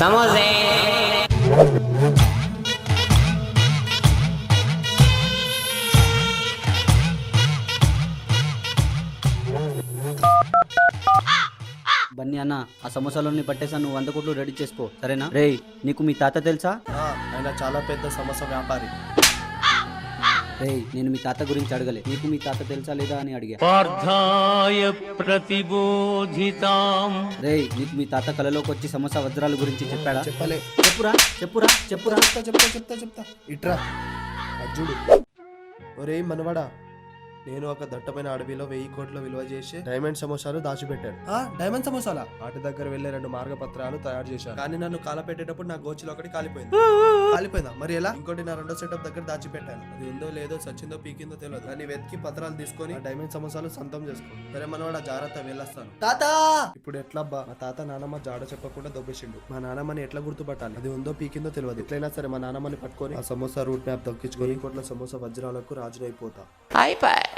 సమోసే బన్నీ అన్న ఆ సమోసాలోని పట్టేసా నువ్వు 100 కోట్లు రెడీ చేసుకో సరేనా? రేయ్ నీకు మీ తాత తెలుసా? ఆయన చాలా పెద్ద సమోసా వ్యాపారి. రేయ్ నేను మీ తాత గురించి అడగలే, నీకు మీ తాత తెలుసా లేదా అని అడిగా. పార్థాయ ప్రతిబోధితాం. రేయ్ నీకు మీ తాత కలలోకి వచ్చి సమోసా వజ్రాల గురించి చెప్పాడా? చెప్పలే. చెప్పురా చెప్పురా చెప్పురా. చెప్తా ఇట్రా అర్జుడు. ఒరే మనవడా, నేను ఒక దట్టమైన అడవిలో 1000 కోట్ల విలువ చేసి డైమండ్ సమోసాలు దాచిపెట్టాను. డైమండ్ సమోసాలా? వాటి దగ్గర వెళ్లే 2 మార్గపత్రాలు తయారు చేశాను. కానీ నన్ను కాలపెట్టేటప్పుడు నా గోచిలో ఒకటి కాలిపోయిందా? మరి ఎలా? ఇంకోటి నా రెండో సెటప్ దగ్గర దాచిపెట్టాను. అది ఉందో లేదో, సచ్చిందో పీకిందో తెలియదు. దాన్ని వెతికి పత్రాలు తీసుకొని డైమండ్ సమోసాలు సొంతం చేసుకో. సరే మనవాడ, జాగ్రత్త, వెళ్ళొస్తాను. తాత ఇప్పుడు ఎట్లా అబ్బా? మా తాత నానమ్మ జాడ చెప్పకుండా దొబ్బేసిండు. మా నానమ్మని ఎట్లా గుర్తుపట్టాలి? అది ఉందో పీకిందో తెలియదు. ఎట్లయినా సరే మా నానమ్మని పట్టుకొని ఆ సమోసా రూట్ మ్యాప్ దొక్కించుకొని కోట్ల సమోసా వజ్రాలకు రాజునైపోతా. అయిపోయి